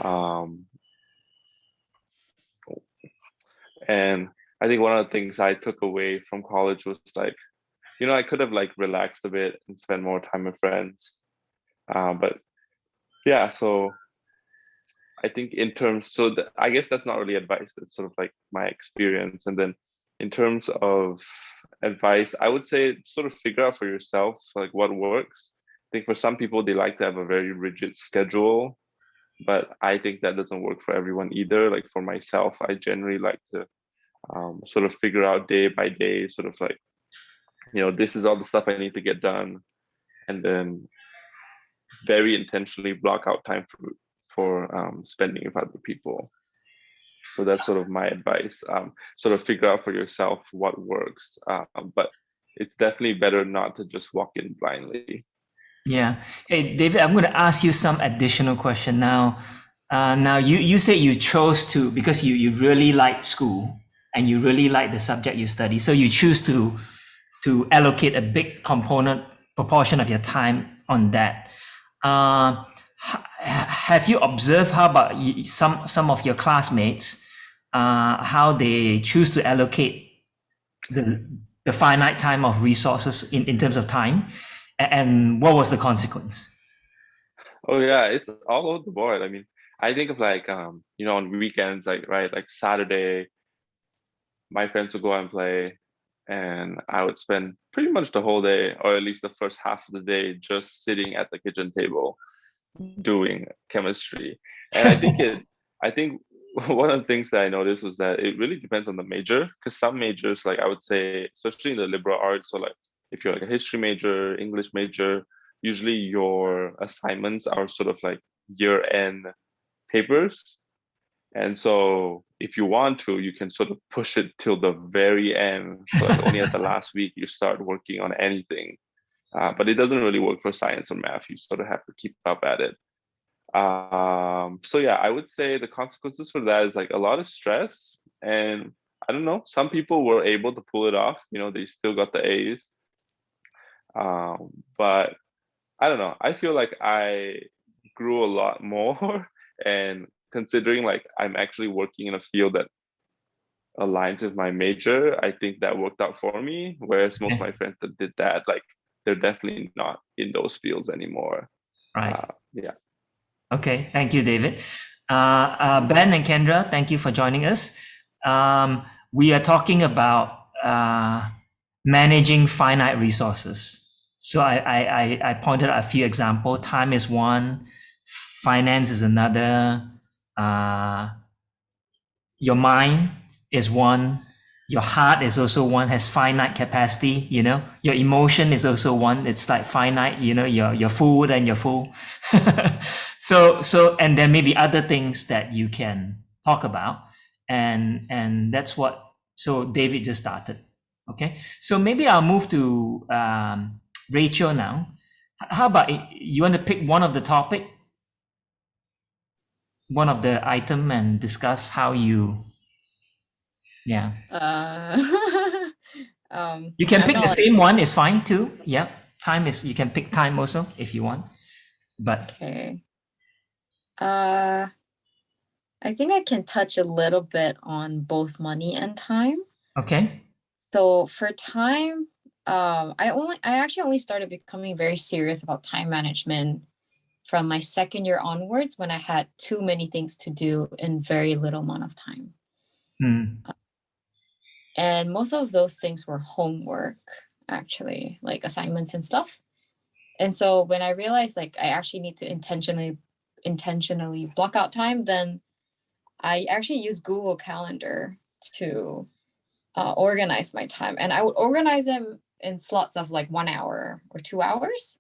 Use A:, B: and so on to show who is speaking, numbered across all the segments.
A: Um, and I think one of the things I took away from college was like, I could have like relaxed a bit and spent more time with friends. But yeah, so I think in terms, I guess that's not really advice. That's sort of like my experience. And then in terms of advice, I would say sort of figure out for yourself like what works. I think for some people they like to have a very rigid schedule, but I think that doesn't work for everyone either. Like for myself, I generally like to sort of figure out day by day, sort of like, this is all the stuff I need to get done, and then very intentionally block out time for spending with other people. So that's sort of my advice. Sort of figure out for yourself what works, but it's definitely better not to just walk in blindly.
B: Yeah. Hey, David, I'm going to ask you some additional question now. Now you say you chose to because you really like school and you really like the subject you study, so you choose to allocate a big component proportion of your time on that. Have you observed how about some of your classmates, how they choose to allocate the the finite time of resources in terms of time, and what was the consequence?
A: Oh yeah, it's all over the board. I mean, I think of like on weekends, like right, like Saturday, my friends would go out and play, and I would spend pretty much the whole day, or at least the first half of the day, just sitting at the kitchen table doing chemistry. And I think one of the things that I noticed was that it really depends on the major, because some majors, like I would say, especially in the liberal arts, so like if you're like a history major, English major, usually your assignments are sort of like year-end papers. And so if you want to, you can sort of push it till the very end. So like only at the last week you start working on anything. But it doesn't really work for science or math. You sort of have to keep up at it. So yeah, I would say the consequences for that is like a lot of stress. And I don't know, some people were able to pull it off. They still got the A's. But I don't know. I feel like I grew a lot more. And considering like I'm actually working in a field that aligns with my major, I think that worked out for me. Whereas most of
B: Okay.
A: my friends that did that, like they're definitely not in those fields anymore.
B: Right.
A: Yeah.
B: Okay. Thank you, David.
A: Mhm.
B: Ben and Kendra, thank you for joining us. We are talking about managing finite resources. So I pointed out a few examples. Time is one, finance is another, uh, your mind is one, your heart is also one, has finite capacity, your emotion is also one, it's like finite, your food and your full. So and there may be other things that you can talk about, and that's what, so David just started. Okay, so maybe I'll move to Rachel now. How about you want to pick one of the topic, one of the item, and discuss how you, yeah.
C: Uh,
B: You can
C: I'm
B: pick the
C: not
B: same one, it's fine too. Yeah. Time is, you can pick time also if you want. But
C: okay. Uh, I think I can touch a little bit on both money and time.
B: okay.
C: So for time, I actually only started becoming very serious about time management from my second year onwards when I had too many things to do in very little amount of time.
B: Hmm.
C: And most of those things were homework, actually, like assignments and stuff. And so when I realized like I actually need to intentionally block out time, then I actually use Google Calendar to organize my time. And I would organize them in slots of like 1 hour or 2 hours.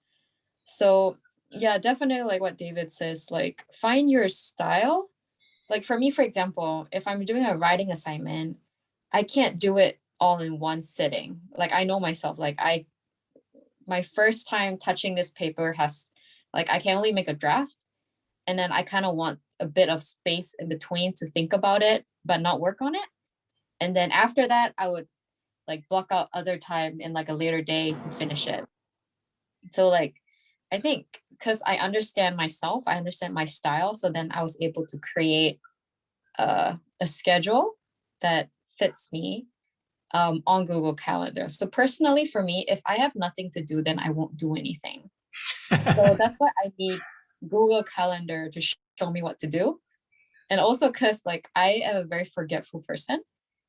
C: So yeah, definitely like what David says, like find your style. Like for me, for example, if I'm doing a writing assignment, I can't do it all in one sitting. Like I know myself, like my first time touching this paper has, like, I can only make a draft, and then I kind of want a bit of space in between to think about it but not work on it. And then after that I would like block out other time in like a later day to finish it. So like I think because I understand myself, I understand my style. So then I was able to create a schedule that fits me on Google Calendar. So personally for me, if I have nothing to do, then I won't do anything. So that's why I need Google Calendar to show me what to do. And also because like I am a very forgetful person.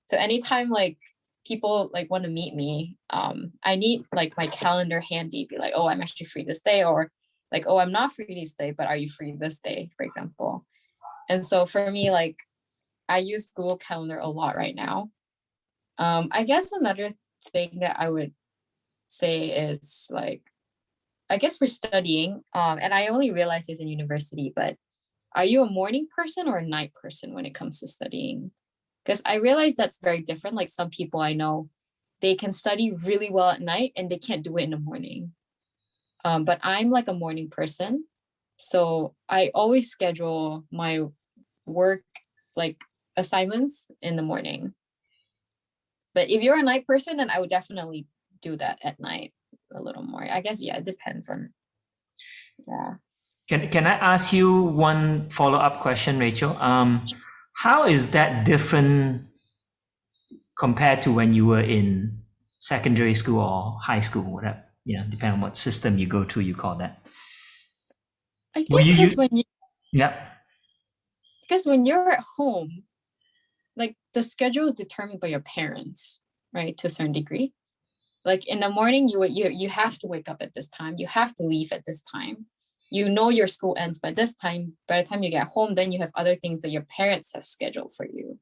C: So anytime like people like want to meet me, I need like my calendar handy, be like, oh, I'm actually free this day, or like, oh, I'm not free this day, but are you free this day, for example. And so for me, like I use Google Calendar a lot right now. I guess another thing that I would say is like, I guess for studying, and I only realized this in university, but are you a morning person or a night person when it comes to studying? Because I realized that's very different. Like some people I know, they can study really well at night and they can't do it in the morning. But I'm like a morning person. So I always schedule my work, like assignments in the morning. But if you're a night person, then I would definitely do that at night a little more. I guess, yeah, it depends on, yeah.
B: Can I ask you one follow-up question, Rachel? How is that different compared to when you were in secondary school or high school, whatever? Depending on what system you go through, you call that.
C: I think because
B: Yeah.
C: because when you're at home, like the schedule is determined by your parents, right? To a certain degree. Like in the morning, you have to wake up at this time. You have to leave at this time. You know your school ends by this time. By the time you get home, then you have other things that your parents have scheduled for you.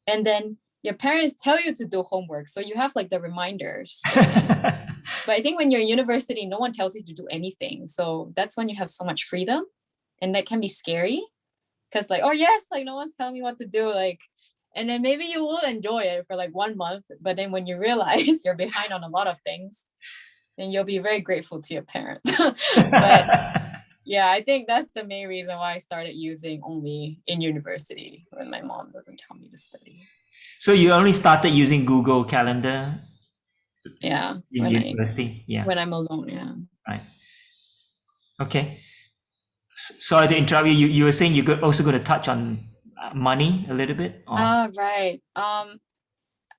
C: And then your parents tell you to do homework. So you have like the reminders. But I think when you're in university, no one tells you to do anything. So that's when you have so much freedom. And that can be scary. Because like, oh yes, like no one's telling me what to do. Like, and then maybe you will enjoy it for like 1 month. But then when you realize you're behind on a lot of things, then you'll be very grateful to your parents. But yeah, I think that's the main reason why I started using only in university when my mom doesn't tell me to study.
B: So you only started using Google Calendar?
C: Yeah.
B: In university? Yeah.
C: When I'm alone, yeah.
B: Right. Okay. Sorry to interrupt you. You were saying you're also going to touch on money a little bit?
C: Right.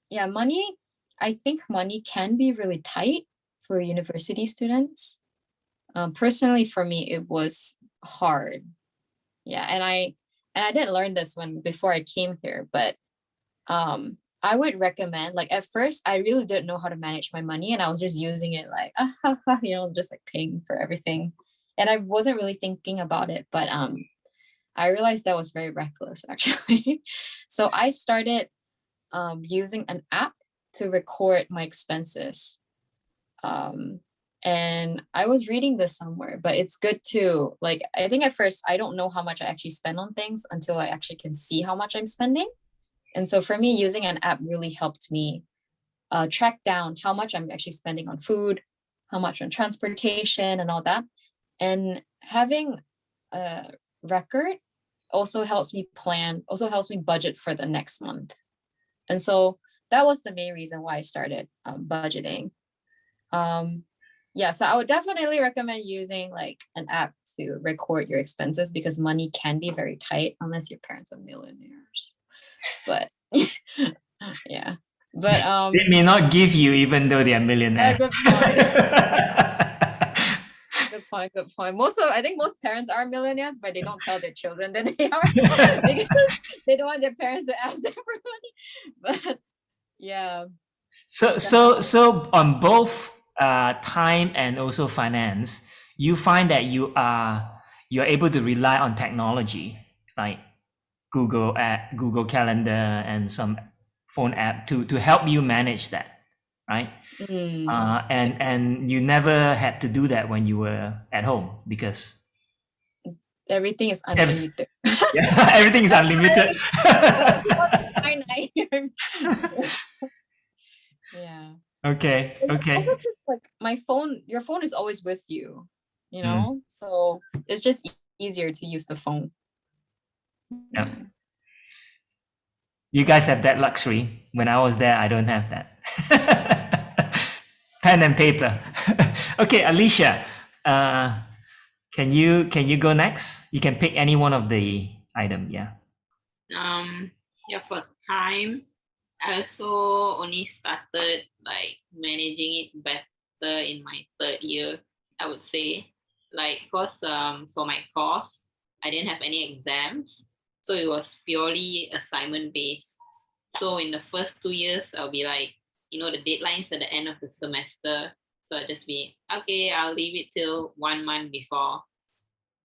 C: Yeah, money. I think money can be really tight for university students. Personally, for me, it was hard. Yeah, and I didn't learn this before I came here, but I would recommend, like at first I really didn't know how to manage my money and I was just using it like just like paying for everything. And I wasn't really thinking about it, but I realized that was very reckless actually. So I started using an app to record my expenses. And I was reading this somewhere, but it's good to like, I think at first I don't know how much I actually spend on things until I actually can see how much I'm spending. And so for me, using an app really helped me track down how much I'm actually spending on food, how much on transportation and all that. And having a record also helps me budget for the next month. And so that was the main reason why I started budgeting. So I would definitely recommend using like an app to record your expenses because money can be very tight unless your parents are millionaires. But yeah, but
B: they may not give you even though they are millionaires.
C: Good point. Good point. I think most parents are millionaires, but they don't tell their children that they are because they don't want their parents to ask them for money. But yeah.
B: So on both time and also finance, you find that you're able to rely on technology like Google Calendar and some phone app to help you manage that, right? And you never had to do that when you were at home because
C: everything is unlimited.
B: Everything is unlimited.
C: Yeah.
B: Okay.
C: Also, just like your phone is always with you, you know, so it's just easier to use the phone.
B: Yeah. You guys have that luxury. When I was there, I don't have that. Pen and paper. Okay, Alicia, Can you go next? You can pick any one of the item. Yeah.
D: Yeah, for time, I also only started like managing it better in my third year, I would say. Like, cause for my course, I didn't have any exams, so it was purely assignment based. So in the first 2 years, I'll be like, the deadlines at the end of the semester. So I'll just be, okay, I'll leave it till 1 month before,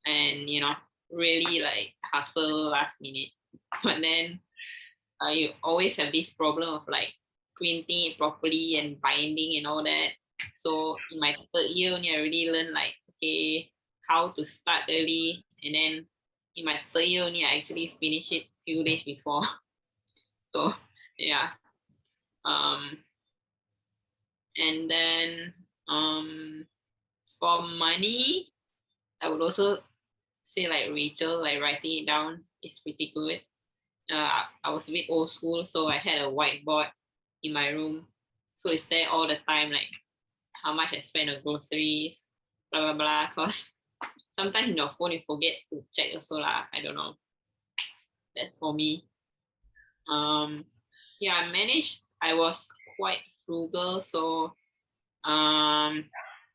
D: and really like hustle last minute. But then you always have this problem of like printing it properly and binding and all that. So in my third year only, I already learned like, okay, how to start early. And then in my third year only, I actually finished it few days before. So yeah. And then for money, I would also say like Rachel, like writing it down is pretty good. I was a bit old school, so I had a whiteboard in my room. So it's there all the time, like how much I spend on groceries, blah, blah, blah. Because sometimes in your phone, you forget to check also lah. I don't know. That's for me. Yeah, I was quite frugal. So I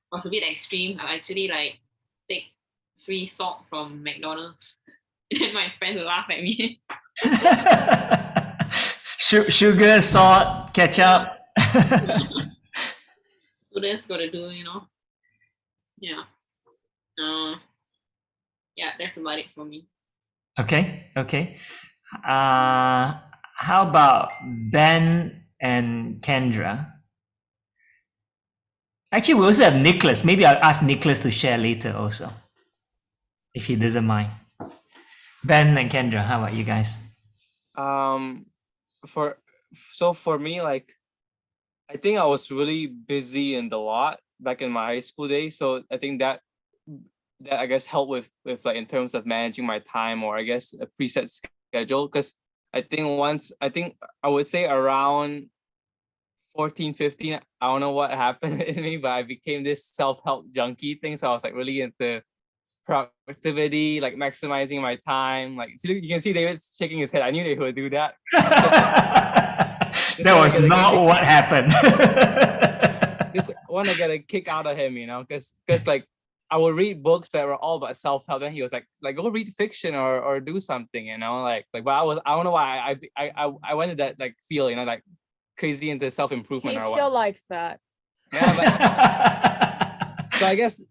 D: was a bit extreme. I actually like take free salt from McDonald's. And then my friends will laugh at me.
B: Sugar, salt, ketchup.
D: Students gotta do, Yeah. Yeah, that's about it for me.
B: Okay. How about Ben and Kyndra? Actually, we also have Nicholas. Maybe I'll ask Nicholas to share later also, if he doesn't mind. Ben and Kyndra, how about you guys?
E: For me, like, I think I was really busy in the lot back in my high school days. So I think that I guess helped with like in terms of managing my time, or I guess a preset schedule. Because I think I would say around 14, 15, I don't know what happened in me, but I became this self-help junkie thing. So I was like really into productivity, like maximizing my time. Like, you can see David's shaking his head. I knew that he would do that.
B: That was not what happened.
E: Just want to get a kick out of him, because like I would read books that were all about self-help, and he was like go read fiction or do something, like but I don't know why I went to that like feel, like crazy into self-improvement.
F: He's
E: or
F: still
E: what.
F: like that.
E: Yeah, but so I guess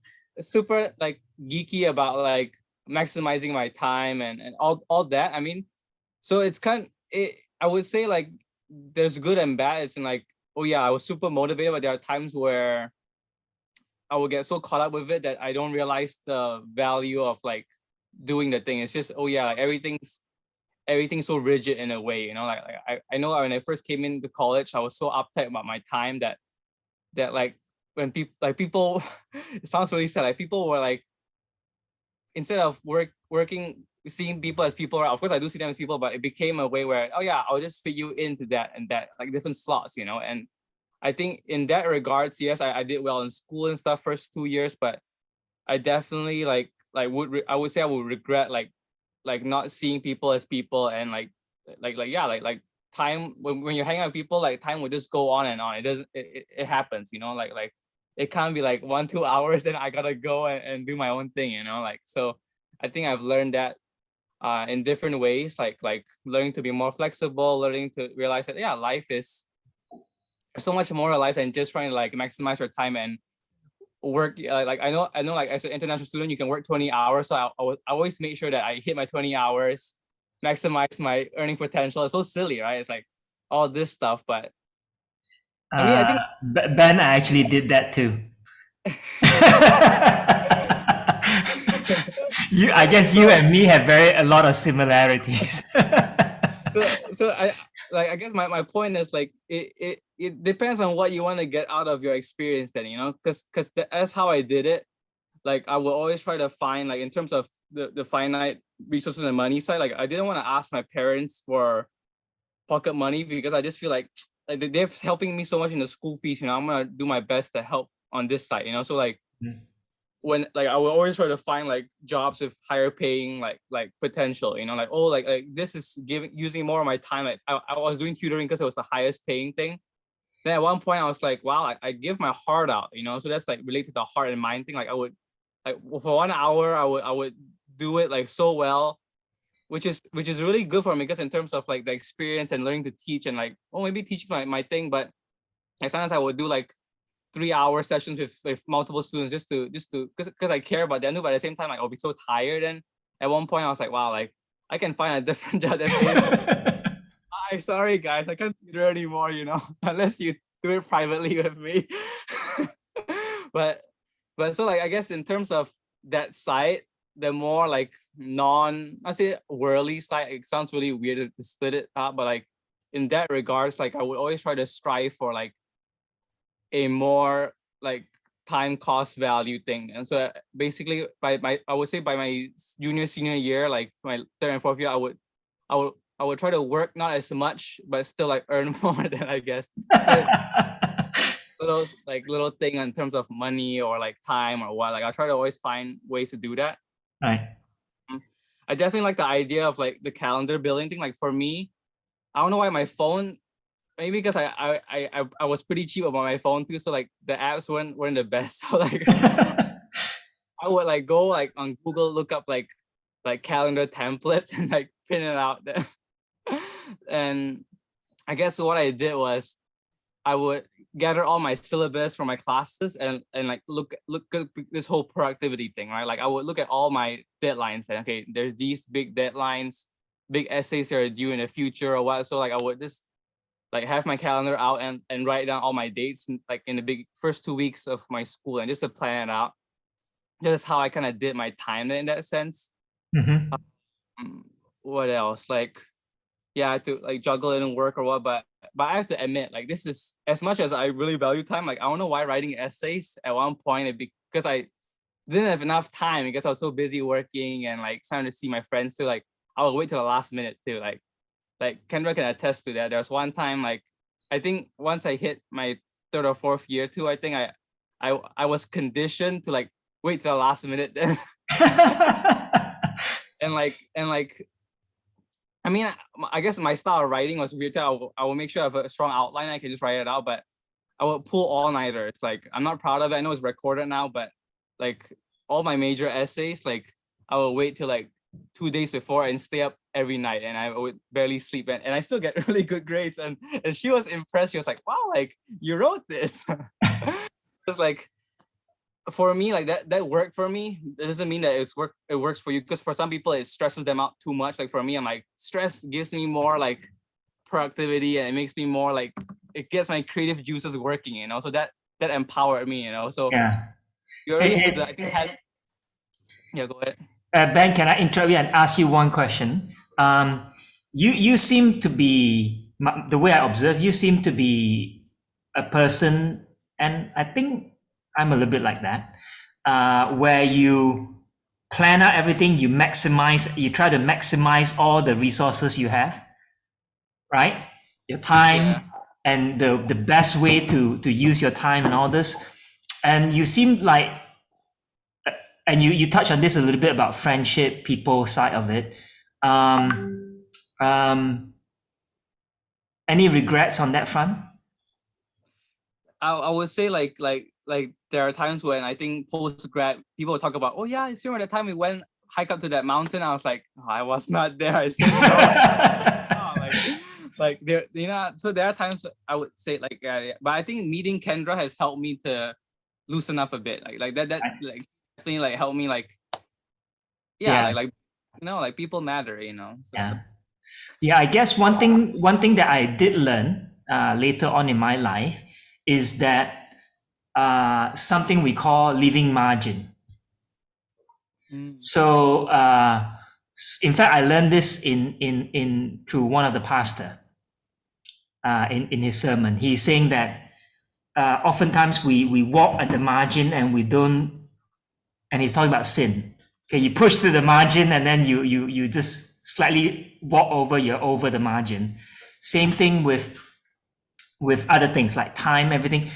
E: super like geeky about like maximizing my time and all that. I mean, so it's I would say like there's good and bad. It's in like, oh yeah, I was super motivated, but there are times where I will get so caught up with it that I don't realize the value of like doing the thing. It's just, oh yeah, like everything's so rigid in a way, like I know when I first came into college, I was so uptight about my time that like when people it sounds really sad, like people were like, instead of working, seeing people as people, of course I do see them as people, but it became a way where, oh yeah, I'll just fit you into that and that, like different slots, and I think in that regards, yes, I did well in school and stuff first 2 years, but I definitely I would say I would regret like not seeing people as people, and like time when you're hanging out with people, like time would just go on and on. It doesn't, it happens, like it can't be like 1-2 hours, then I gotta go and do my own thing, like, so I think I've learned that in different ways, like learning to be more flexible, learning to realize that, yeah, life is so much more alive than just trying to like maximize your time and work. Like I know like as an international student, you can work 20 hours. So I always make sure that I hit my 20 hours, maximize my earning potential. It's so silly, right? It's like all this stuff, but I mean, I think
B: Ben actually did that too. I guess you and me have a lot of similarities.
E: so I guess my point is like it depends on what you want to get out of your experience then, because that's how I did it. Like I will always try to find, like in terms of the finite resources and money side, like I didn't want to ask my parents for pocket money, because I just feel like they're helping me so much in the school fees, I'm gonna do my best to help on this side, so like when like I would always try to find like jobs with higher paying like potential, you know, like, oh, like this is using more of my time. Like I was doing tutoring because it was the highest paying thing. Then at one point I was like, wow, I give my heart out, you know, so that's like related to the heart and mind thing. Like I would, like for 1 hour I would do it like so well, which is really good for me, because in terms of like the experience and learning to teach and like, oh, maybe teaching my thing, but like sometimes I would do like 3-hour sessions with multiple students just to because I care about them too, but at the same time like I'll be so tired. And at one point I was like, wow, like I can find a different job that pays. I'm sorry guys, I can't tutor anymore, you know, unless you do it privately with me. but so like I guess in terms of that side, the more like I say worldly side, it sounds really weird to split it up, but like in that regards, like I would always try to strive for like a more like time cost value thing. And so basically I would say by my senior year, like my third and fourth year, I would try to work not as much, but still like earn more than, I guess. So little thing in terms of money or like time or what, like I try to always find ways to do that.
B: Right.
E: I definitely like the idea of like the calendar billing thing. Like for me, I don't know why my phone, maybe because I was pretty cheap about my phone too, so like the apps weren't the best. So like I would like go like on Google, look up like calendar templates and like print it out there. And I guess what I did was I would gather all my syllabus from my classes and like look at this whole productivity thing, right? Like I would look at all my deadlines and okay, there's these big deadlines, big essays that are due in the future or what. So like I would just like have my calendar out and write down all my dates like in the big first 2 weeks of my school, and just to plan it out. Just how I kind of did my time in that sense.
B: Mm-hmm.
E: What else? Like, yeah, I had to like juggle it and work or what, but I have to admit, like this is, as much as I really value time, like I don't know why writing essays at one point, because I didn't have enough time because I was so busy working and like trying to see my friends too. Like I would wait till the last minute too. Like Kyndra can attest to that. There was one time, like I think once I hit my third or fourth year too, I think I was conditioned to like wait till the last minute then. and like I mean, I guess my style of writing was weird too. I will make sure I have a strong outline, I can just write it out, but I would pull all-nighter. It's like, I'm not proud of it. I know it's recorded now, but like all my major essays, like I will wait till like 2 days before and stay up every night, and I would barely sleep, and I still get really good grades. And she was impressed. She was like, wow, like you wrote this. It's like, for me, like that worked for me. It doesn't mean that it works for you, because for some people it stresses them out too much. Like for me, I'm like, stress gives me more like productivity, and it makes me more like, it gets my creative juices working, you know. So that empowered me, you know. So
B: Yeah.
E: you already have to, I think yeah, go ahead.
B: Ben, can I interrupt you and ask you one question? You seem to be, the way I observe, you seem to be a person, and I think I'm a little bit like that, where you plan out everything, you try to maximize all the resources you have, right? Your time,
E: Yeah.
B: and the best way to use your time and all this. And you seem like, and you touch on this a little bit about friendship, people side of it. Any regrets on that front?
E: I would say like there are times when I think post-grad people talk about, oh yeah, it's remember the time we went hike up to that mountain. I was like, oh, I was not there. I said no. like there, you know. So there are times I would say like, yeah. But I think meeting Kyndra has helped me to loosen up a bit. Like that like definitely like helped me like, yeah. Like you know, like people matter, you know. So.
B: Yeah. I guess one thing that I did learn later on in my life is that something we call living margin. So in fact, I learned this in through one of the pastor in his sermon. He's saying that oftentimes we walk at the margin and we don't, and he's talking about sin. Okay, you push to the margin and then you just slightly walk over, you're over the margin. Same thing with other things like time, everything.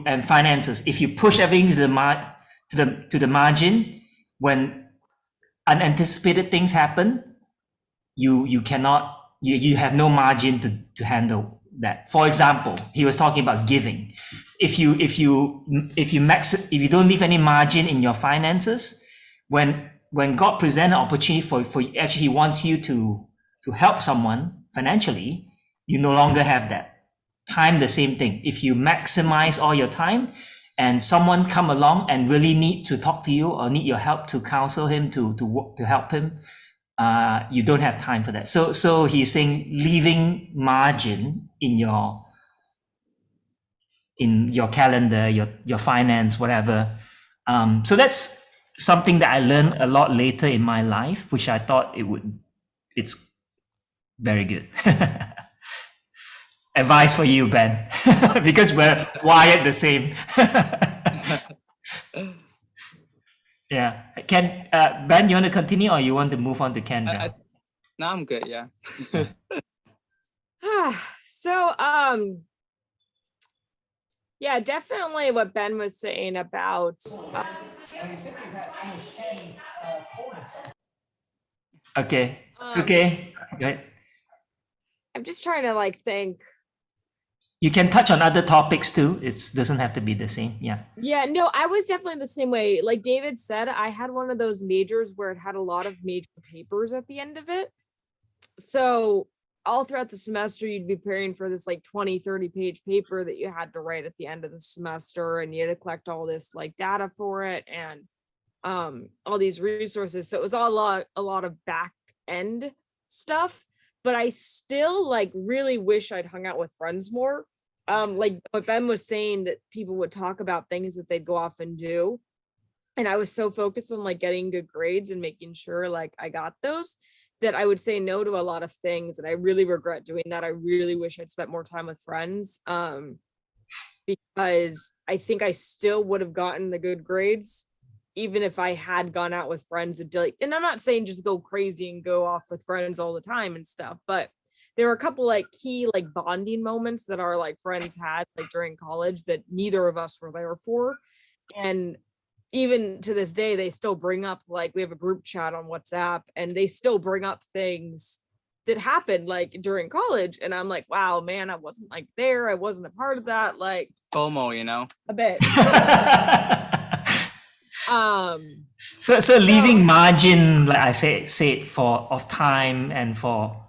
B: And finances, if you push everything to to the margin. When unanticipated things happen, you cannot, you have no margin to handle that. For example, he was talking about giving. If you don't leave any margin in your finances, when God presents an opportunity for actually he wants you to help someone financially, you no longer have that. Time, the same thing. If you maximize all your time and someone come along and really need to talk to you or need your help to counsel him, to help him, you don't have time for that. So he's saying leaving margin in your calendar, your finance, whatever. So that's something that I learned a lot later in my life, which I thought it's very good. Advice for you, Ben, because we're wired the same. Yeah. Ben, you want to continue or you want to move on to Kyndra?
E: No, I'm good. Yeah.
F: So, yeah, definitely what Ben was saying about.
B: Okay, it's okay. Go ahead.
F: I'm just trying to like think.
B: You can touch on other topics too. It doesn't have to be the same. Yeah.
F: Yeah, no, I was definitely the same way. Like David said, I had one of those majors where it had a lot of major papers at the end of it. So all throughout the semester, you'd be preparing for this like 20, 30 page paper that you had to write at the end of the semester, and you had to collect all this like data for it and all these resources. So it was all a lot of back end stuff. But I still like really wish I'd hung out with friends more. Like what Ben was saying, that people would talk about things that they'd go off and do. And I was so focused on like getting good grades and making sure like I got those, that I would say no to a lot of things. And I really regret doing that. I really wish I'd spent more time with friends, because I think I still would have gotten the good grades even if I had gone out with friends and I'm not saying just go crazy and go off with friends all the time and stuff, but there were a couple like key like bonding moments that our like friends had like during college that neither of us were there for. And even to this day, they still bring up, like, we have a group chat on WhatsApp and they still bring up things that happened like during college. And I'm like, wow, man, I wasn't like there. I wasn't a part of that. Like
E: FOMO, you know,
F: a bit.
B: So leaving margin, like I said, of time and for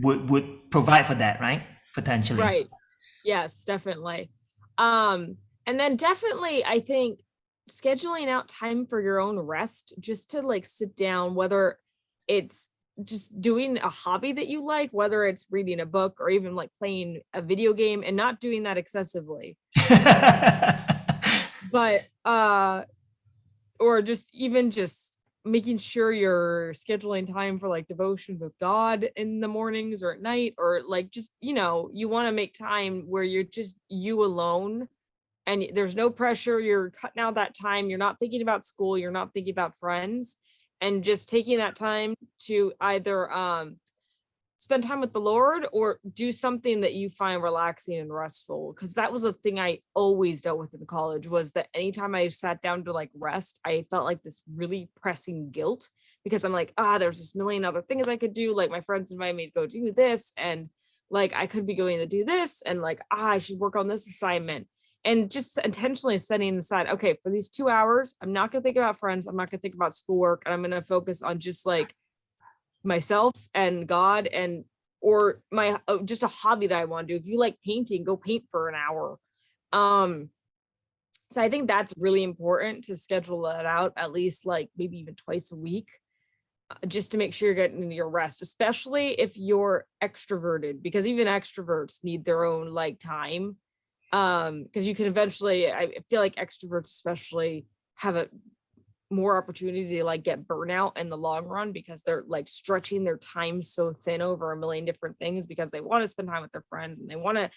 B: would provide for that, right? Potentially.
F: Right. Yes, definitely. And then definitely, I think scheduling out time for your own rest, just to like sit down, whether it's just doing a hobby that you like, whether it's reading a book or even like playing a video game, and not doing that excessively. But or just making sure you're scheduling time for like devotions with God in the mornings or at night, or like just, you want to make time where you're just you alone and there's no pressure. You're cutting out that time. You're not thinking about school. You're not thinking about friends, and just taking that time to either spend time with the Lord or do something that you find relaxing and restful. Because that was a thing I always dealt with in college, was that anytime I sat down to like rest, I felt like this really pressing guilt, because I'm like, there's this million other things I could do. Like my friends invited me to go do this, and like I could be going to do this, and like, I should work on this assignment. And just intentionally setting aside, okay, for these 2 hours, I'm not going to think about friends. I'm not going to think about schoolwork. And I'm going to focus on just like myself and God, and or my just a hobby that I want to do. If you like painting, go paint for an hour. So I think that's really important to schedule that out at least like maybe even twice a week, just to make sure you're getting your rest, especially if you're extroverted, because even extroverts need their own like time. Because you can eventually, I feel like extroverts especially have a more opportunity to like get burnout in the long run, because they're like stretching their time so thin over a million different things, because they want to spend time with their friends and they want to,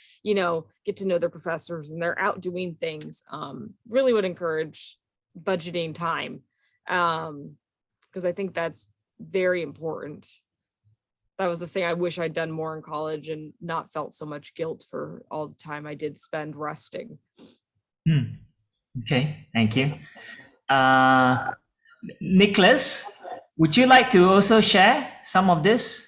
F: get to know their professors, and they're out doing things. Really would encourage budgeting time, because I think that's very important. That was the thing I wish I'd done more in college, and not felt so much guilt for all the time I did spend resting.
B: Okay, thank you. Nicholas, would you like to also share some of this?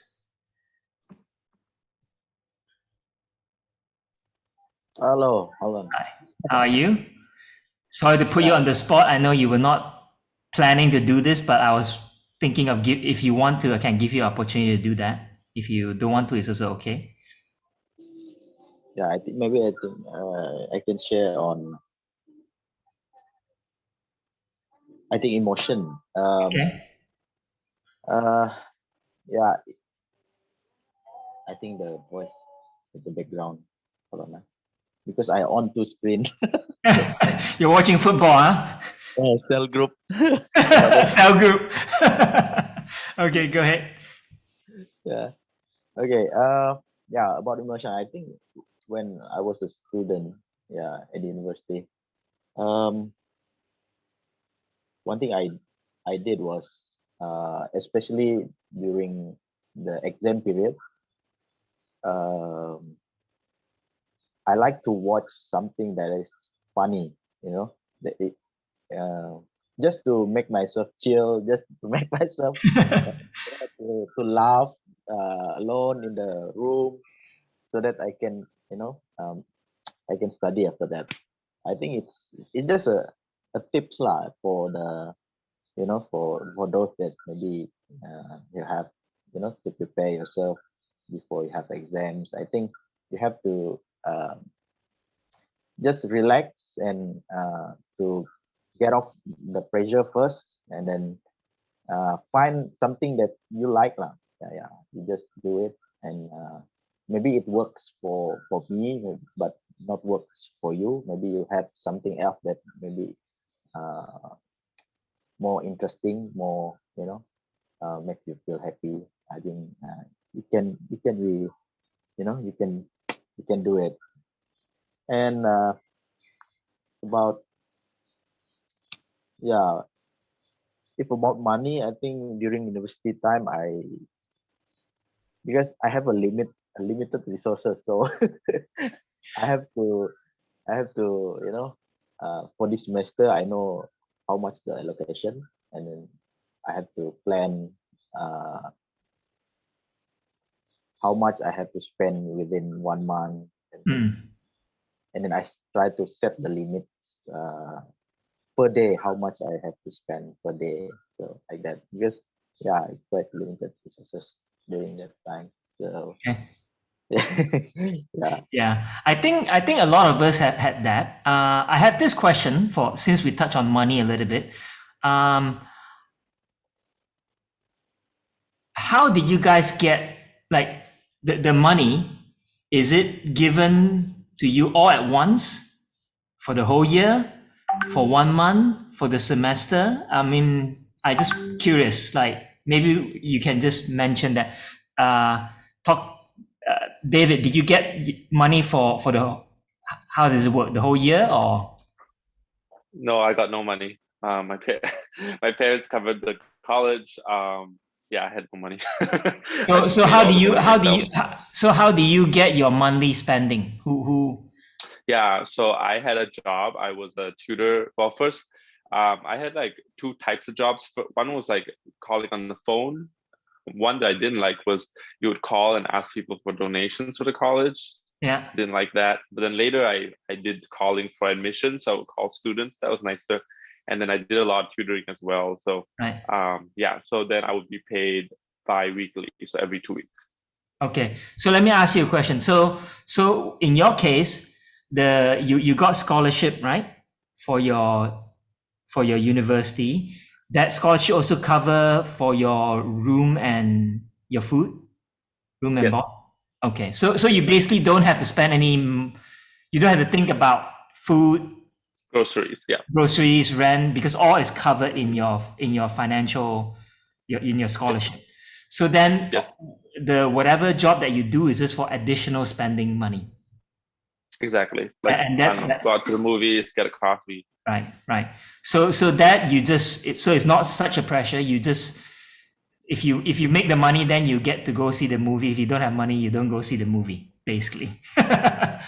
G: Hello, hold on.
B: How are you? Sorry to put you on the spot. I know you were not planning to do this, but I was thinking of if you want to, I can give you an opportunity to do that. If you don't want to, it's also okay.
G: Yeah, I think maybe I can share on emotion.
B: Okay.
G: Yeah, I think the voice in the background. Hold on, because I on to screen.
B: You're watching football, huh?
G: Cell group.
B: Cell group. Okay, go ahead.
G: Yeah. Okay. Yeah, about emotion. I think when I was a student, yeah, at the university, one thing I did was, especially during the exam period, I like to watch something that is funny, you know, that just to make myself chill, just to make myself to laugh alone in the room, so that I can, I can study after that. I think it's just a tips lah for the, for those that maybe you have, to prepare yourself before you have exams. I think you have to just relax and to get off the pressure first, and then find something that you like lah. Yeah, you just do it, and maybe it works for me, but not works for you. Maybe you have something else that maybe more interesting, more, make you feel happy. I think you can be, you can do it. And about, yeah, if about money, I think during university time, because I have a limited resources, so I have to, for this semester, I know how much the allocation, and then I have to plan how much I have to spend within 1 month, and then I try to set the limits per day, how much I have to spend per day, so like that, because yeah, it's quite limited resources during that time. So
B: Okay.
G: yeah.
B: I think a lot of us have had that. I have this question since we touch on money a little bit. How did you guys get like the money? Is it given to you all at once for the whole year, for 1 month, for the semester? I mean, I just curious. Like maybe you can just mention that. David, did you get money for the? How does it work? The whole year or?
A: No, I got no money. My parents covered the college. Yeah, I had no money.
B: So how do you get your monthly spending? Who?
A: Yeah, so I had a job. I was a tutor. Well, first, I had like two types of jobs. One was like calling on the phone. One that I didn't like was you would call and ask people for donations for the college.
B: Yeah.
A: Didn't like that. But then later I did calling for admissions. So I would call students. That was nicer. And then I did a lot of tutoring as well. So
B: Right.
A: yeah, so then I would be paid bi-weekly, so every 2 weeks.
B: Okay. So let me ask you a question. So in your case, you got scholarship, right? For your university. That scholarship also cover for your room and your food? Room and
A: Yes.
B: board? Okay. So you basically don't have to spend you don't have to think about food,
A: Groceries, yeah.
B: groceries, rent, because all is covered in your financial, in your scholarship. So then
A: Yes.
B: the whatever job that you do is just for additional spending money.
A: Exactly. Like,
B: And
A: I
B: that's
A: don't know, go out to the movies, get a coffee.
B: Right. So that you just, so it's not such a pressure. You just, if you make the money, then you get to go see the movie. If you don't have money, you don't go see the movie, basically.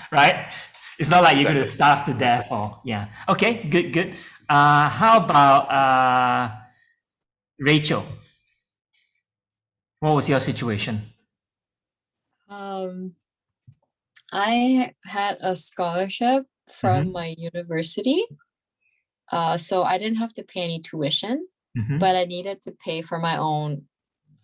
B: Right? It's not like you're going to starve to death or, yeah. Okay, good. How about Rachel? What was your situation?
C: I had a scholarship from my university. So I didn't have to pay any tuition, but I needed to pay for my own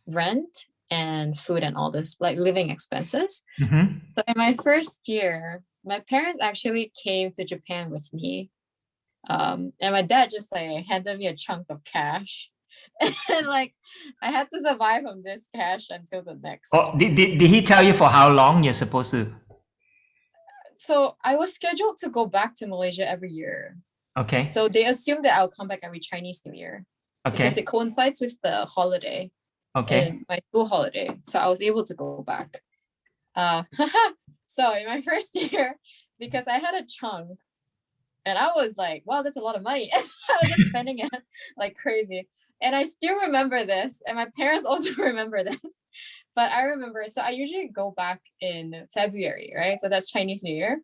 C: rent and food and all this, like living expenses. So in my first year, my parents actually came to Japan with me. And my dad just like handed me a chunk of cash. And like I had to survive on this cash until the next.
B: Oh, did he tell you for how long you're supposed to?
C: So I was scheduled to go back to Malaysia every year.
B: Okay.
C: So they assumed that I'll come back every Chinese New Year.
B: Okay.
C: Because it coincides with the holiday.
B: Okay.
C: In my school holiday. So I was able to go back. So in my first year, because I had a chunk, and I was like, wow, that's a lot of money. I was just spending it like crazy. And I still remember this, and my parents also remember this. But I remember, so I usually go back in February, right? So that's Chinese New Year.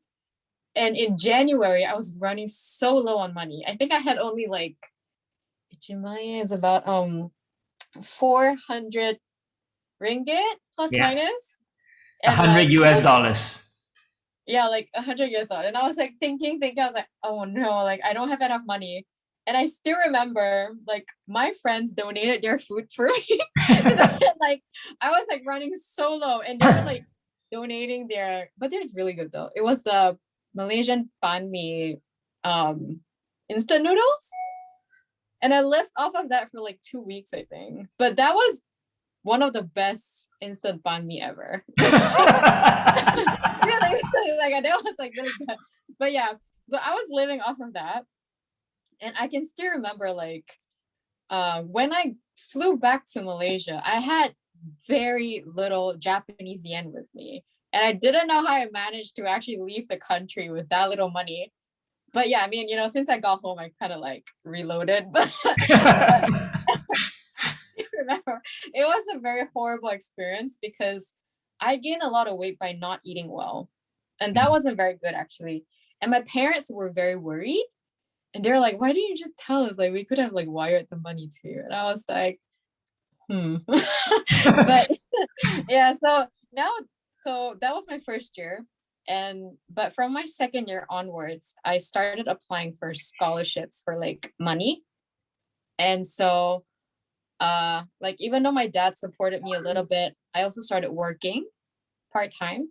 C: And in January, I was running so low on money. I think I had only like, it's about 400 ringgit plus minus. And
B: 100 US dollars.
C: Yeah, like 100 years old. And I was like thinking, I was like, oh no, like I don't have enough money. And I still remember like my friends donated their food for me. Because I was like running so low, and they were like donating but they're really good though. It was the Malaysian banh mi instant noodles. And I lived off of that for like 2 weeks, I think. But that was one of the best instant banh mi ever. Really, like that was like really good. But yeah, so I was living off of that. And I can still remember like when I flew back to Malaysia, I had very little Japanese yen with me. And I didn't know how I managed to actually leave the country with that little money. But yeah, I mean, since I got home, I kind of like reloaded. But I remember it was a very horrible experience because I gained a lot of weight by not eating well. And that wasn't very good actually. And my parents were very worried. And they're like, why didn't you just tell us? Like, we could have like wired the money to you. And I was like, But yeah, so that was my first year. But from my second year onwards, I started applying for scholarships for like money. And so like even though my dad supported me a little bit, I also started working part-time.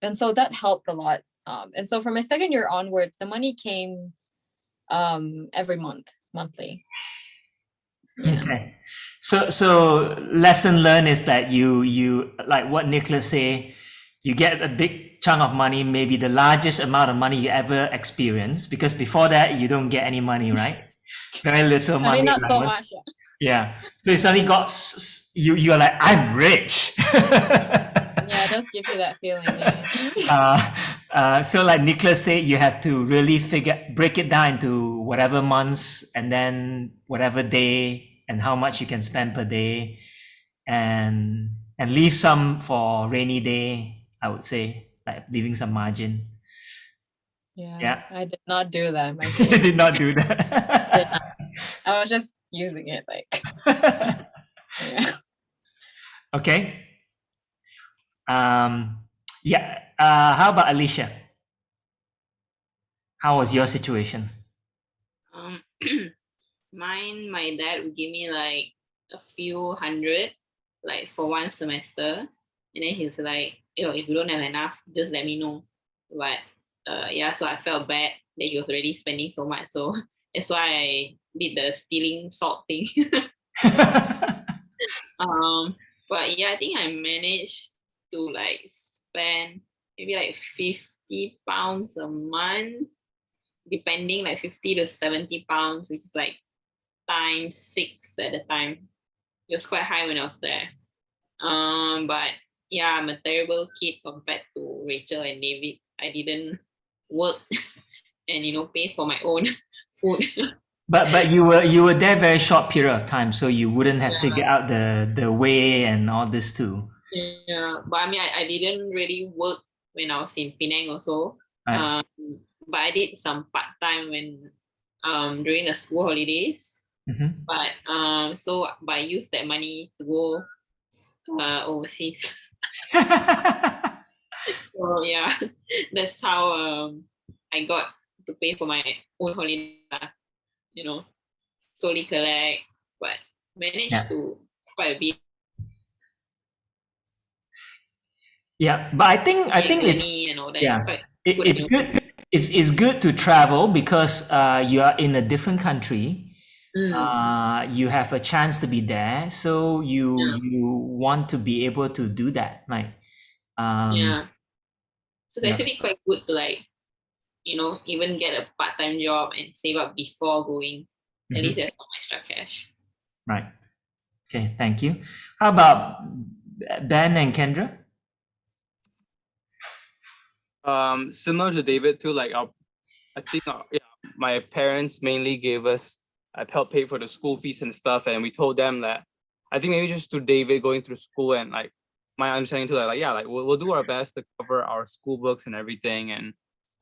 C: And so that helped a lot. And so from my second year onwards, the money came every monthly. Yeah.
B: Okay. So lesson learned is that you like what Nicholas say, you get a big chunk of money, maybe the largest amount of money you ever experienced, because before that you don't get any money, right? Very little money.
C: I mean, not so much.
B: Yeah. So you suddenly got you're like, I'm rich.
C: Yeah, it does give you that feeling. Yeah.
B: So like Nicholas said, you have to really break it down into whatever months and then whatever day and how much you can spend per day, and leave some for rainy day, I would say, like leaving some margin.
C: Yeah. I did not do that.
B: You did not do that.
C: I was just using it like. Yeah.
B: Okay. How about Alicia? How was your situation?
D: Mine, my dad would give me like a few hundred, like for one semester, and then he's like, if you don't have enough, just let me know. But so I felt bad that he was already spending so much, so that's why I did the stealing salt thing. But yeah, I think I managed to like spend maybe like 50 pounds a month, depending, like 50 to 70 pounds, which is like times 6 at the time. It was quite high when I was there. But yeah, I'm a terrible kid compared to Rachel and David. I didn't work and pay for my own food.
B: But you were there very short period of time, so you wouldn't have figured out the way and all this too.
D: Yeah, but I mean, I didn't really work when I was in Penang also.
B: Right.
D: But I did some part-time when during the school holidays.
B: Mhm.
D: But I use that money to go overseas. So yeah, that's how I got to pay for my own holiday. You know, slowly collect, but managed
B: Yeah.
D: to quite a bit.
B: Yeah, but I think it's
D: Journey and all that.
B: yeah,
D: Quite
B: it's good. It's good to travel because you are in a different country. You have a chance to be there, so you want to be able to do that, right?
D: Yeah. So it's
B: Yeah.
D: actually quite good to like, even get a part-time job and save up before going. At least there's some extra cash.
B: Right. Okay, thank you. How about Ben and Kyndra?
E: Similar to David too, like I think my parents mainly gave us helped pay for the school fees and stuff, and we told them that I think maybe just to David going through school and like my understanding too, like yeah, like we'll do our best to cover our school books and everything, and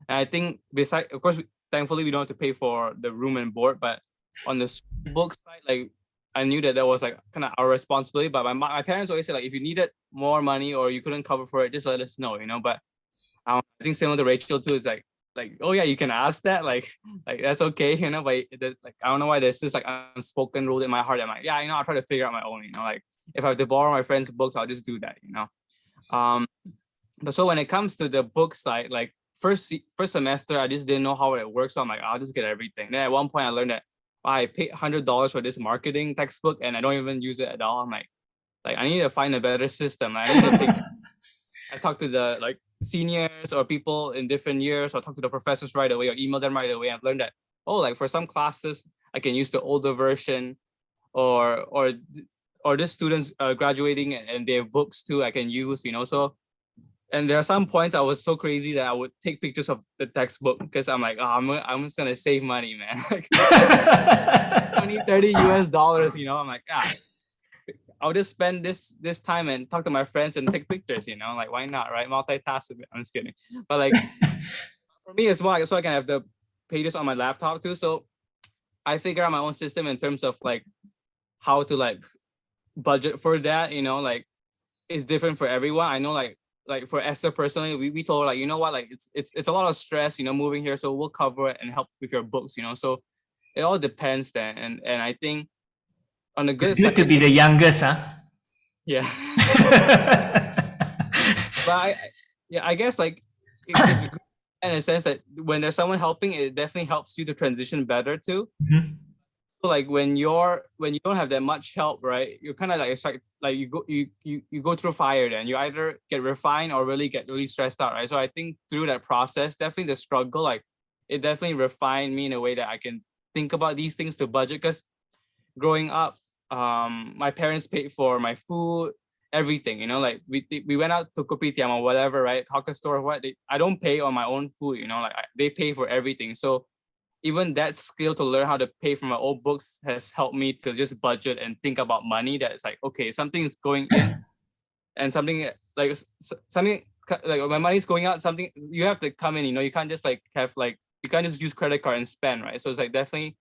E: I think besides, of course, thankfully we don't have to pay for the room and board, but on the school book side, like I knew that was like kind of our responsibility. But my parents always said like if you needed more money or you couldn't cover for it, just let us know, But I think similar to Rachel too is like oh yeah, you can ask that, like that's okay, But like I don't know why there's this like unspoken rule in my heart. I'm like, yeah, I'll try to figure out my own, Like if I have to borrow my friend's books, I'll just do that, But so when it comes to the book side, like first semester, I just didn't know how it works. So I'm like, I'll just get everything. Then at one point, I learned that I paid $100 for this marketing textbook, and I don't even use it at all. I'm like I need to find a better system. I need to I talked to the like seniors or people in different years, or talk to the professors right away, or email them right away. I've learned that like for some classes, I can use the older version, or the students graduating and they have books too, I can use, So, and there are some points I was so crazy that I would take pictures of the textbook because I'm like, I'm just gonna save money, man. Like $20-30 US, I'm like, I'll just spend this time and talk to my friends and take pictures, like why not, right? Multitask a bit. I'm just kidding. But like for me, it's more like so I can have the pages on my laptop too. So I figure out my own system in terms of like how to like budget for that, like it's different for everyone. I know like for Esther personally, we told her like, you know what, like it's a lot of stress, moving here. So we'll cover it and help with your books, So it all depends then. And I think on the good
B: It's good
E: side,
B: to be the youngest, huh?
E: yeah. But I guess like it's good in a sense that when there's someone helping, it definitely helps you to transition better too. So like when you don't have that much help, right? You're kind of like, it's like you go through fire, then you either get refined or really get really stressed out, right? So I think through that process, definitely the struggle, like it definitely refined me in a way that I can think about these things to budget. Because growing up, my parents paid for my food, everything, like we went out to kopitiam or whatever, right? Hawker store, I don't pay on my own food, like they pay for everything. So even that skill to learn how to pay for my old books has helped me to just budget and think about money. That it's like, okay, something is going in and something like my money's going out, something you have to come in, you can't just like have like, you can't just use credit card and spend, right? So it's like definitely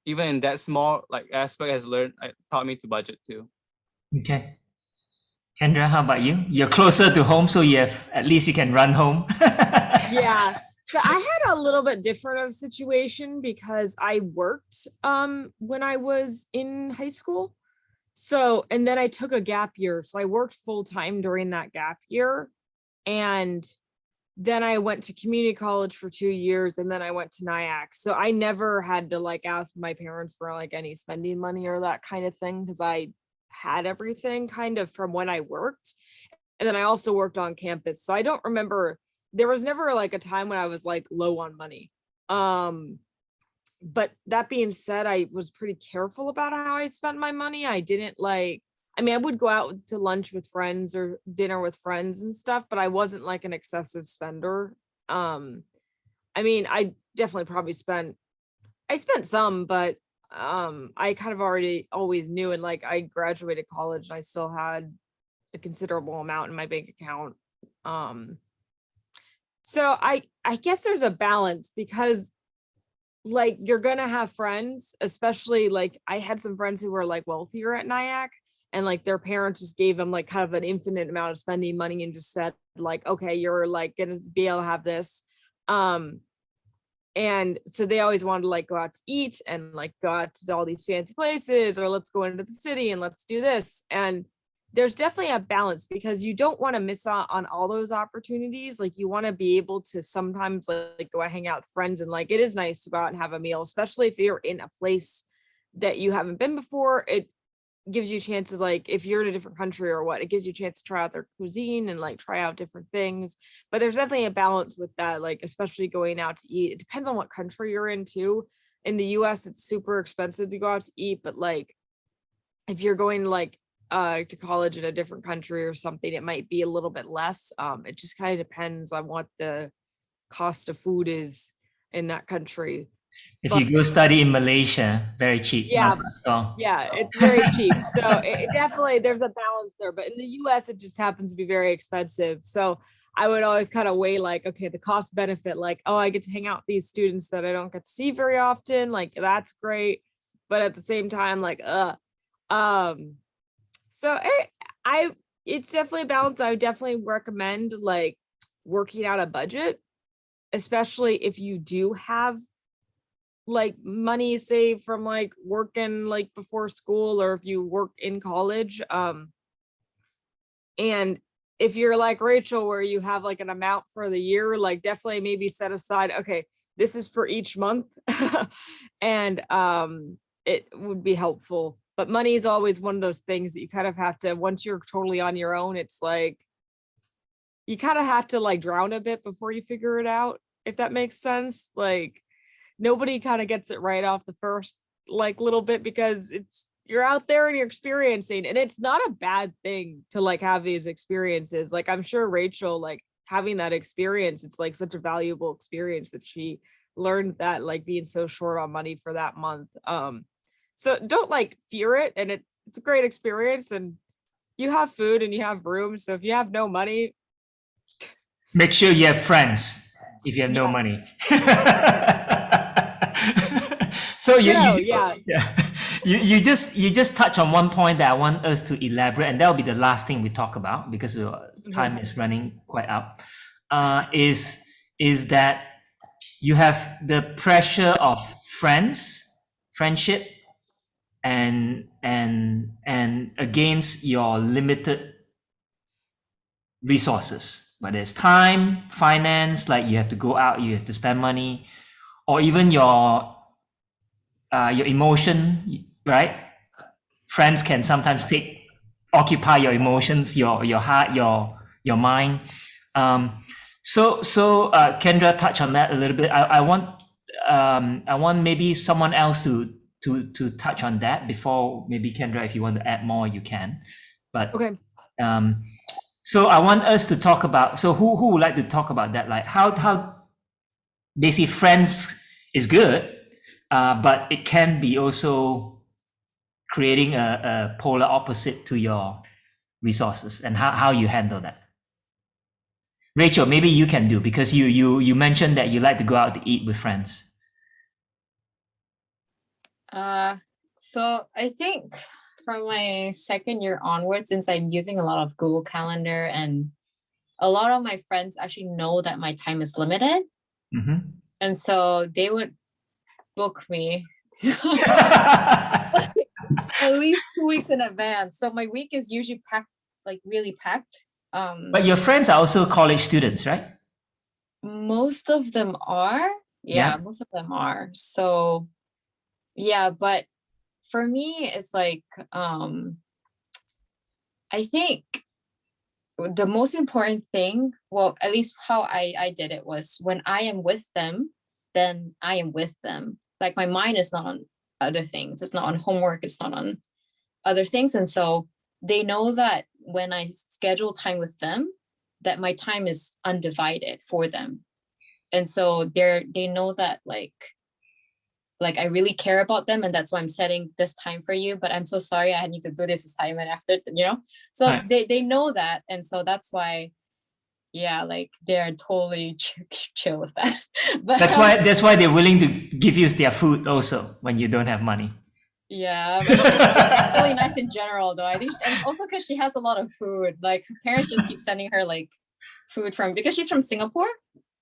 E: even in that small like aspect taught me to budget too.
B: Okay. Kyndra, how about you? You're closer to home, so at least you can run home.
F: Yeah. So I had a little bit different of a situation because I worked when I was in high school. So, and then I took a gap year. So I worked full time during that gap year. And then I went to community college for 2 years, and then I went to NIAC. So I never had to like ask my parents for like any spending money or that kind of thing, because I had everything kind of from when I worked. And then I also worked on campus. So I don't remember, there was never like a time when I was like low on money. But that being said, I was pretty careful about how I spent my money. I didn't like, I mean, I would go out to lunch with friends or dinner with friends and stuff, but I wasn't like an excessive spender. I mean, I definitely probably spent some, but I kind of always knew, and like I graduated college and I still had a considerable amount in my bank account. So I guess there's a balance, because like you're gonna have friends, especially like I had some friends who were like wealthier at Nyack, and like their parents just gave them like kind of an infinite amount of spending money and just said like, okay, you're like gonna be able to have this. And so they always wanted to like go out to eat and like go out to all these fancy places, or let's go into the city and let's do this. And there's definitely a balance, because you don't want to miss out on all those opportunities. Like you want to be able to sometimes like go and hang out with friends, and like it is nice to go out and have a meal, especially if you're in a place that you haven't been before. It gives you a chance to, like, if you're in a different country or what, it gives you a chance to try out their cuisine and like try out different things. But there's definitely a balance with that, like especially going out to eat. It depends on what country you're in too. In the US, it's super expensive to go out to eat, but like if you're going like to college in a different country or something, it might be a little bit less. It just kind of depends on what the cost of food is in that country.
B: If you go study in Malaysia, very cheap.
F: Yeah,
B: So
F: yeah, it's very cheap. So it definitely, there's a balance there. But in the US, it just happens to be very expensive. So I would always kind of weigh like, okay, the cost benefit, like, oh, I get to hang out with these students that I don't get to see very often. Like that's great. But at the same time, like, so it's definitely a balance. I would definitely recommend like working out a budget, especially if you do have like money saved from like working like before school, or if you work in college. And if you're like Rachel, where you have like an amount for the year, like definitely maybe set aside, okay, this is for each month. And it would be helpful. But money is always one of those things that you kind of have to, once you're totally on your own, it's like you kind of have to like drown a bit before you figure it out, if that makes sense. Like nobody kind of gets it right off the first like little bit, because it's, you're out there and you're experiencing, and it's not a bad thing to like have these experiences. Like I'm sure Rachel, like having that experience, it's like such a valuable experience that she learned that, like being so short on money for that month. So don't like fear it, and it's a great experience, and you have food and you have room. So if you have no money,
B: make sure you have friends if you have no money. So you just touch on one point that I want us to elaborate, and that'll be the last thing we talk about, because time is running quite up. Is that you have the pressure of friendship, and against your limited resources, whether it's time, finance, like you have to go out, you have to spend money, or even your emotion, right? Friends can sometimes occupy your emotions, your heart, your mind. So Kyndra touched on that a little bit. I want maybe someone else to touch on that before maybe Kyndra, if you want to add more, you can. But
F: okay.
B: So I want us to talk about, so who would like to talk about that? Like how basically friends is good, but it can be also creating a polar opposite to your resources, and how you handle that. Rachel, maybe you can do, because you mentioned that you like to go out to eat with friends.
C: So I think from my second year onwards, since I'm using a lot of Google Calendar, and a lot of my friends actually know that my time is limited.
B: Mm-hmm.
C: And so they would book me at least 2 weeks in advance. So my week is usually packed, like really packed.
B: But your friends are also college students, right?
C: Most of them are. Yeah, most of them are. So yeah, but for me, it's like, I think the most important thing, well, at least how I did it, was when I am with them, then I am with them. Like my mind is not on other things. It's not on homework. It's not on other things. And so they know that when I schedule time with them, that my time is undivided for them. And so they know that like I really care about them, and that's why I'm setting this time for you. But I'm so sorry, I need to do this assignment after, so right. They know that. And so that's why, yeah, like they're totally chill with that. But
B: That's why they're willing to give you their food also when you don't have money.
C: yeah, but she's really nice in general, though. I think, and also because she has a lot of food. Like her parents just keep sending her like food because she's from Singapore,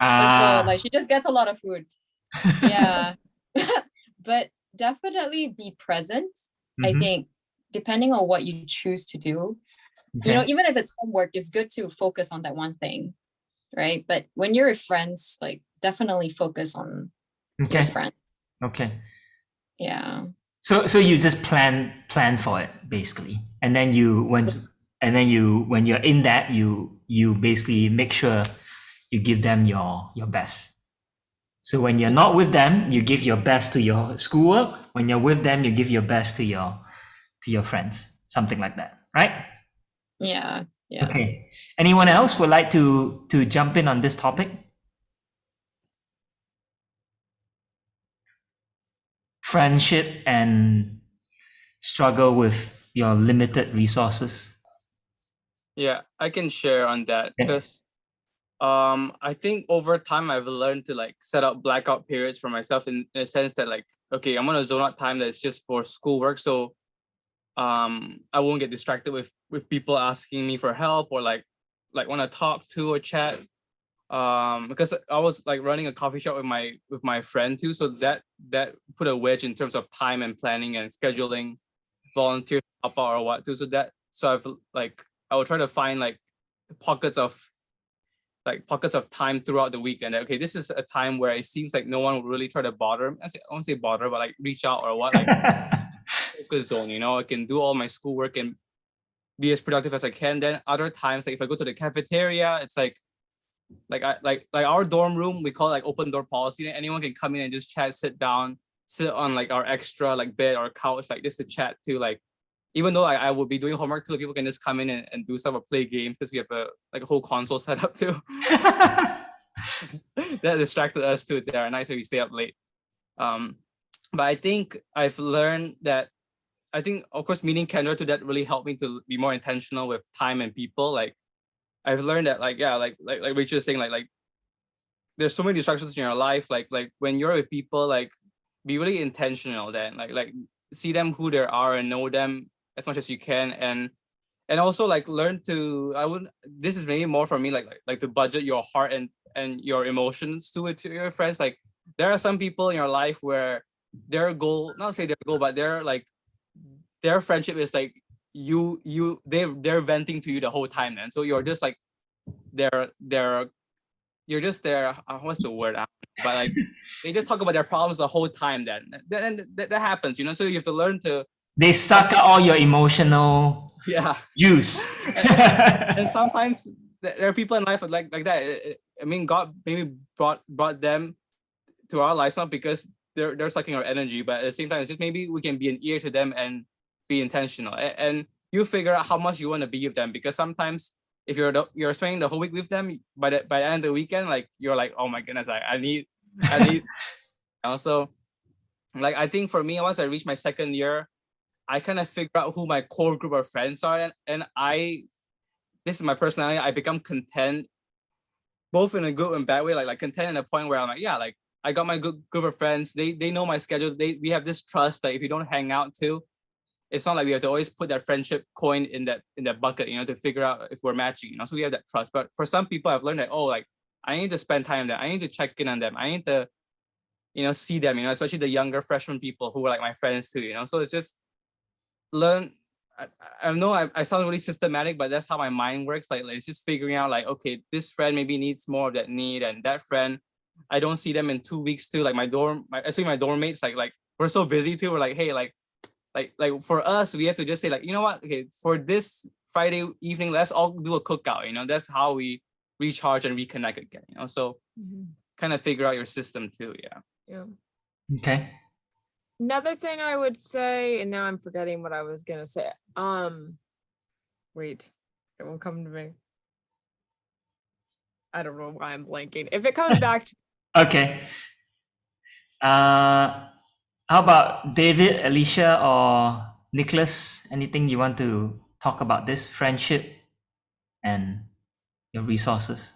C: so like she just gets a lot of food. Yeah, but definitely be present. I
B: Mhm.
C: think depending on what you choose to do,
B: Okay.
C: even if it's homework, it's good to focus on that one thing, right? But when you're with friends, like definitely focus on your
B: Okay.
C: friends.
B: Okay.
C: Yeah.
B: So you just plan for it basically, and then when you're in that, you basically make sure you give them your best. So when you're not with them, you give your best to your schoolwork. When you're with them, you give your best to your friends, something like that, right?
C: Yeah. Yeah.
B: Okay. Anyone else would like to jump in on this topic? Friendship and struggle with your limited resources.
E: Yeah, I can share on that
B: Yeah.
E: because I think over time I've learned to like set up blackout periods for myself in a sense that like, okay, I'm gonna zone out time that's just for schoolwork. So I won't get distracted with people asking me for help or like want to talk to or chat. Because I was like running a coffee shop with my friend too. So that put a wedge in terms of time and planning and scheduling volunteer help out or what too. So I've like I will try to find like pockets of time throughout the week. And okay, this is a time where it seems like no one will really try to bother. I won't say bother, but like reach out or what, like focus zone. I can do all my schoolwork and be as productive as I can. Then other times, like if I go to the cafeteria, it's like our dorm room, we call it like open door policy. Anyone can come in and just chat, sit down, sit on like our extra like bed or couch, like just to chat too. Like even though I will be doing homework too, people can just come in and do stuff or play games because we have a whole console set up too. That distracted us too. There are nights where we stay up late. But I think I've learned that of course meeting Kyndra too, that really helped me to be more intentional with time and people. Like I've learned that like Rachel is saying, like there's so many distractions in your life. Like when you're with people, like be really intentional then. Like see them who they are and know them as much as you can, and also like learn to this is maybe more for me, like to budget your heart and your emotions to your friends. Like there are some people in your life where their goal, not say their goal, but their friendship is like they're venting to you the whole time, and so you're just like you're just there. What's the word? But like they just talk about their problems the whole time. Then that happens, So you have to learn to.
B: They suck out all your emotional use.
E: and sometimes there are people in life like that. I mean, God maybe brought them to our lives not because they're sucking our energy, but at the same time, it's just maybe we can be an ear to them and be intentional. And you figure out how much you want to be with them, because sometimes if you're spending the whole week with them, by the end of the weekend, like you're like, oh my goodness, I need. Also, like I think for me, once I reached my second year, I kind of figure out who my core group of friends are, and this is my personality. I become content, both in a good and bad way. Like content in a point where I'm like, yeah, like I got my good group of friends. They know my schedule. We have this trust that if you don't hang out too, it's not like we have to always put that friendship coin in that bucket, to figure out if we're matching, So we have that trust. But for some people, I've learned that, like I need to spend time with them. I need to check in on them. I need to, see them, especially the younger freshman people who are like my friends too, So it's just learn. I know I sound really systematic, but that's how my mind works. Like it's just figuring out like, okay, this friend maybe needs more of that need, and that friend, I don't see them in 2 weeks too. Like my dorm mates, like we're so busy too. We're like, hey, like for us, we have to just say like, you know what? Okay, for this Friday evening, let's all do a cookout. That's how we recharge and reconnect again. So kind of figure out your system too.
F: Yeah.
B: Okay.
F: Another thing I would say, and now I'm forgetting what I was gonna say. Wait, it won't come to me. I don't know why I'm blanking. If it comes back to
B: Okay. How about David, Alicia, or Nicholas? Anything you want to talk about this friendship and your resources?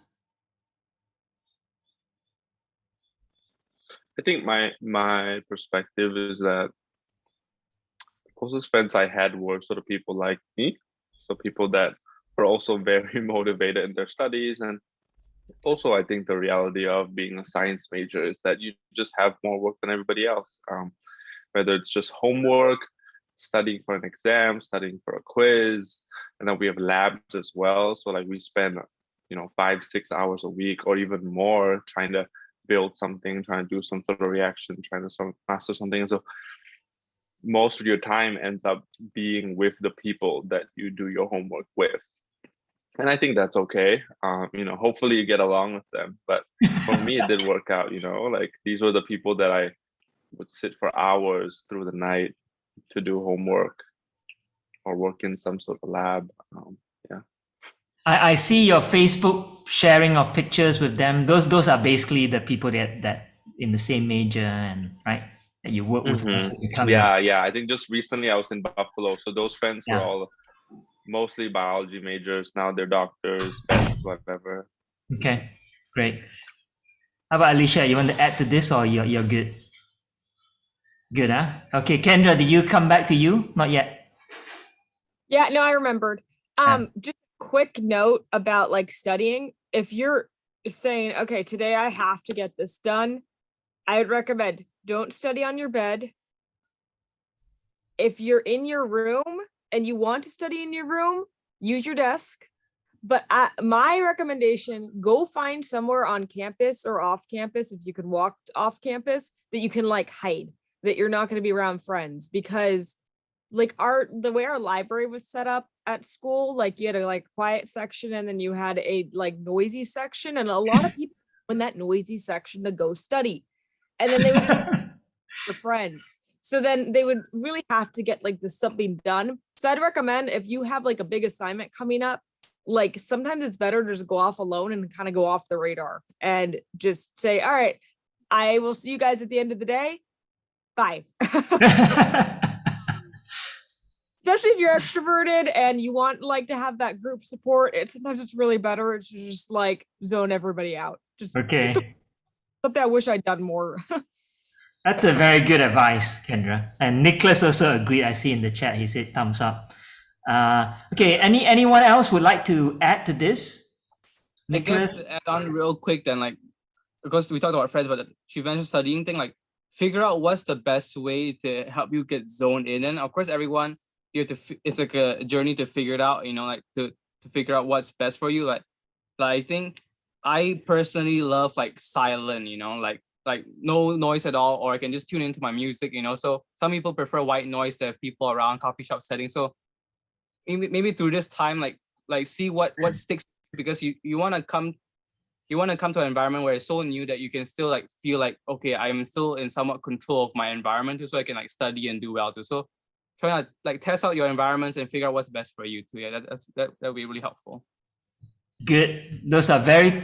A: I think my perspective is that closest friends I had were sort of people like me, so people that were also very motivated in their studies. And also, I think the reality of being a science major is that you just have more work than everybody else, whether it's just homework, studying for an exam, studying for a quiz, and then we have labs as well. So like we spend 5-6 hours a week or even more trying to build something, trying to do some sort of reaction, trying to master something. And so most of your time ends up being with the people that you do your homework with. And I think that's okay. Hopefully you get along with them. But for me, it did work out, like these were the people that I would sit for hours through the night to do homework or work in some sort of lab. Yeah.
B: I see your Facebook sharing of pictures with them. Those are basically the people that in the same major and right that you work with.
A: Yeah. I think just recently I was in Buffalo, so those friends were
B: Yeah.
A: all mostly biology majors. Now they're doctors, vets, whatever.
B: Okay, great. How about Alicia? You want to add to this, or you're good? Good, huh? Okay, Kyndra, did you come back to you? Not yet.
F: Yeah, no, I remembered. Just a quick note about like studying. If you're saying, okay, today I have to get this done, I would recommend don't study on your bed. If you're in your room and you want to study in your room, use your desk. But my recommendation, go find somewhere on campus or off campus, if you could walk off campus, that you can like hide, that you're not going to be around friends. Because like the way our library was set up at school, like you had a like quiet section and then you had a like noisy section, and a lot of people in that noisy section to go study, and then they would just their friends. So then they would really have to get like this something done. So I'd recommend, if you have like a big assignment coming up, like sometimes it's better to just go off alone and kind of go off the radar and just say, all right, I will see you guys at the end of the day. Bye. Especially if you're extroverted and you want like to have that group support, sometimes it's really better to just like zone everybody out. Just something I wish I'd done more.
B: That's a very good advice, Kyndra. And Nicholas also agreed. I see in the chat, he said thumbs up. Okay, anyone else would like to add to this? Nicholas?
E: I guess to add on real quick then, like, because we talked about friends, but she mentioned studying thing, like figure out what's the best way to help you get zoned in. And of course, everyone, you have to, it's like a journey to figure it out, like to figure out what's best for you. Like I think I personally love like silent, like no noise at all, or I can just tune into my music, so some people prefer white noise to have people around, coffee shop setting. So maybe through this time, like see what sticks, because you want to come to an environment where it's so new that you can still like feel like, okay, I'm still in somewhat control of my environment too, so I can like study and do well too. So try to like test out your environments and figure out what's best for you too. Yeah, that'll be really helpful.
B: Good. Those are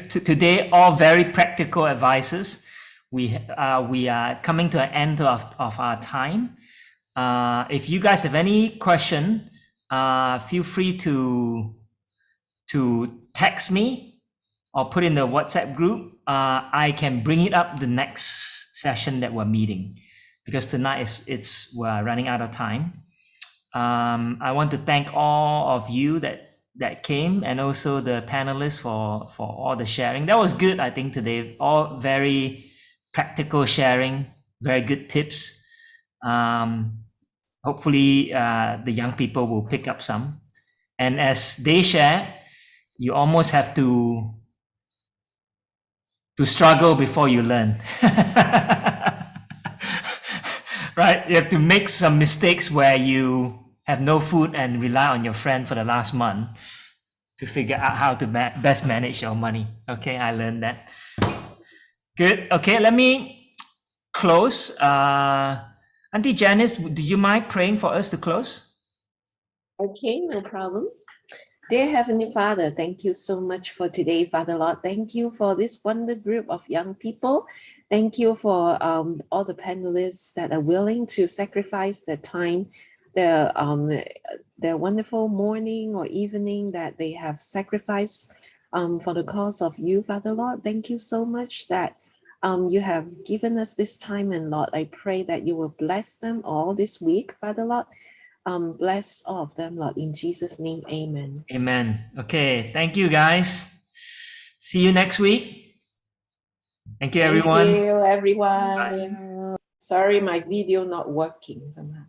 B: today all very practical advices. We are coming to an end of our time. If you guys have any question, feel free to text me or put in the WhatsApp group. I can bring it up the next session that we're meeting, because tonight we're running out of time. I want to thank all of you that came, and also the panelists for all the sharing. That was good, I think, today. All very practical sharing, very good tips. Hopefully the young people will pick up some. And as they share, you almost have to struggle before you learn. Right? You have to make some mistakes where you have no food and rely on your friend for the last month to figure out how to best manage your money. Okay, I learned that. Good. Okay, let me close. Auntie Janice, do you mind praying for us to close?
H: Okay, no problem. Dear Heavenly Father, thank you so much for today, Father Lord. Thank you for this wonder group of young people. Thank you for all the panelists that are willing to sacrifice their time, their wonderful morning or evening that they have sacrificed for the cause of you, Father Lord. Thank you so much that You have given us this time, and Lord, I pray that you will bless them all this week, Father Lord. Bless all of them, Lord, in Jesus' name, amen.
B: Amen. Okay. Thank you, guys. See you next week. Thank you,
H: Thank
B: everyone.
H: you, everyone. Sorry, my video not working somehow.